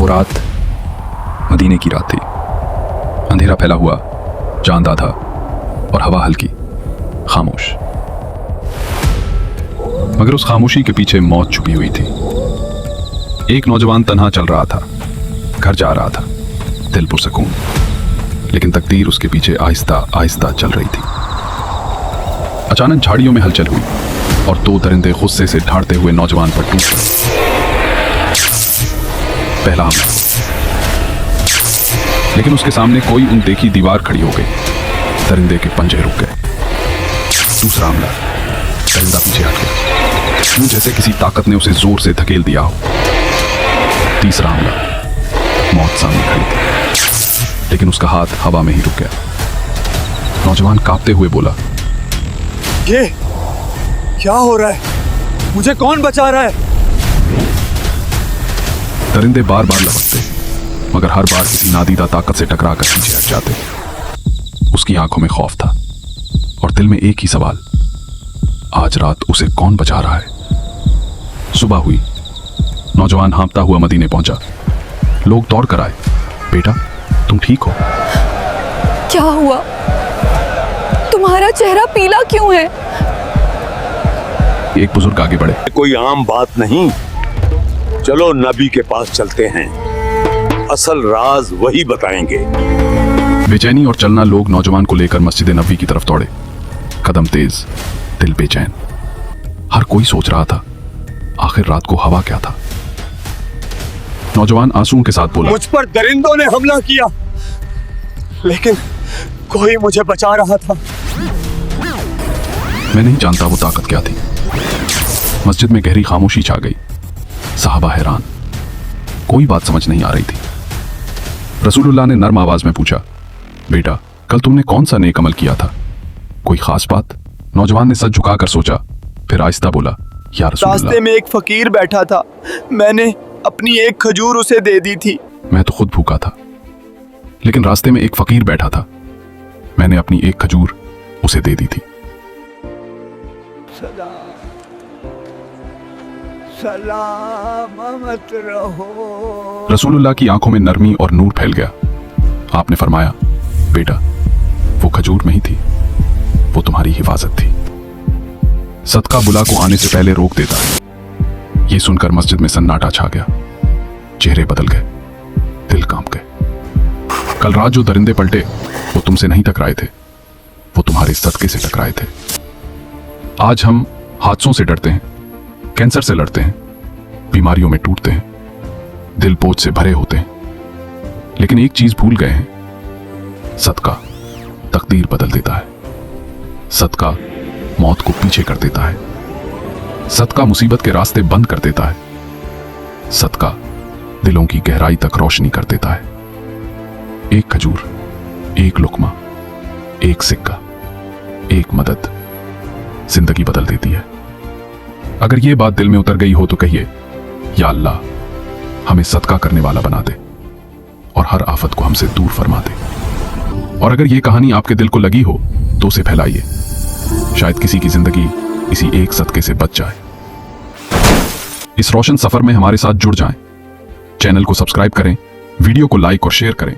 वो रात मदीने की रात थी। अंधेरा फैला हुआ, चांद आधा और हवा हल्की, खामोश। मगर उस खामोशी के पीछे मौत छुपी हुई थी। एक नौजवान तन्हा चल रहा था, घर जा रहा था, दिल पुरसकून, लेकिन तकदीर उसके पीछे आहिस्ता आहिस्ता चल रही थी। अचानक झाड़ियों में हलचल हुई और दो दरिंदे गुस्से से ढाड़ते हुए नौजवान पर टूट पड़े। पहला हमला, लेकिन उसके सामने कोई अनदेखी दीवार खड़ी हो गई। दरिंदे के पंजे रुक गए। दूसरा हमला, दरिंदा पीछे हट गया, यूं जैसे किसी ताकत ने उसे जोर से धकेल दिया हो। तीसरा हमला, मौत सामने खड़ी थी, लेकिन उसका हाथ हवा में ही रुक गया। नौजवान कांपते हुए बोला, ये क्या हो रहा है? मुझे कौन बचा रहा है? दरिंदे बार बार लपकते, मगर हर बार किसी नादीदा ताकत से टकराकर पीछे हट जाते। उसकी आंखों में खौफ था और दिल में एक ही सवाल, आज रात उसे कौन बचा रहा है? सुबह हुई, नौजवान हाँफता हुआ मदीने पहुंचा। लोग दौड़ कर आए, बेटा तुम ठीक हो? क्या हुआ? तुम्हारा चेहरा पीला क्यों है? एक बुजुर्ग आगे बढ़े, कोई आम बात नहीं, चलो नबी के पास चलते हैं, असल राज वही बताएंगे। बेचैनी और चलना लोग नौजवान को लेकर मस्जिद नबी की तरफ दौड़े। कदम तेज, दिल बेचैन। हर कोई सोच रहा था, आखिर रात को हवा क्या था? नौजवान आंसुओं के साथ बोला, मुझ पर दरिंदों ने हमला किया, लेकिन कोई मुझे बचा रहा था। मैं नहीं जानता वो ताकत क्या थी। मस्जिद में गहरी खामोशी छा गई। साहबा हैरान, कोई बात समझ नहीं आ रही थी। रसूलुल्लाह ने नर्म आवाज में पूछा, बेटा कल तुमने कौन सा नेक अमल किया था? कोई खास बात? नौजवान ने सच झुकाकर सोचा, फिर आहिस्ता बोला, या रसूलुल्लाह, रास्ते में एक फकीर बैठा था, मैंने अपनी एक खजूर उसे दे दी थी। मैं तो खुद भूखा था, लेकिन रास्ते में एक फकीर बैठा था, मैंने अपनी एक खजूर उसे दे दी थी। सलामत रहो। रसूलुल्लाह की आंखों में नरमी और नूर फैल गया। आपने फरमाया, बेटा वो खजूर नहीं थी, वो तुम्हारी हिफाजत थी। सदका बुला को आने से पहले रोक देता है। ये सुनकर मस्जिद में सन्नाटा छा गया। चेहरे बदल गए, दिल कांप गए। कल रात जो दरिंदे पलटे वो तुमसे नहीं टकराए थे, वो तुम्हारे सदके से टकराए थे। आज हम हादसों से डरते हैं, कैंसर से लड़ते हैं, बीमारियों में टूटते हैं, दिल बोझ से भरे होते हैं, लेकिन एक चीज भूल गए हैं, सदका तकदीर बदल देता है। सदका मौत को पीछे कर देता है। सदका मुसीबत के रास्ते बंद कर देता है। सदका दिलों की गहराई तक रोशनी कर देता है। एक खजूर, एक लुकमा, एक सिक्का, एक मदद जिंदगी बदल देती है। अगर ये बात दिल में उतर गई हो तो कहिए, या अल्लाह हमें सदका करने वाला बना दे और हर आफत को हमसे दूर फरमा दे। और अगर ये कहानी आपके दिल को लगी हो तो उसे फैलाइए, शायद किसी की जिंदगी इसी एक सदके से बच जाए। इस रोशन सफर में हमारे साथ जुड़ जाएं। चैनल को सब्सक्राइब करें, वीडियो को लाइक और शेयर करें।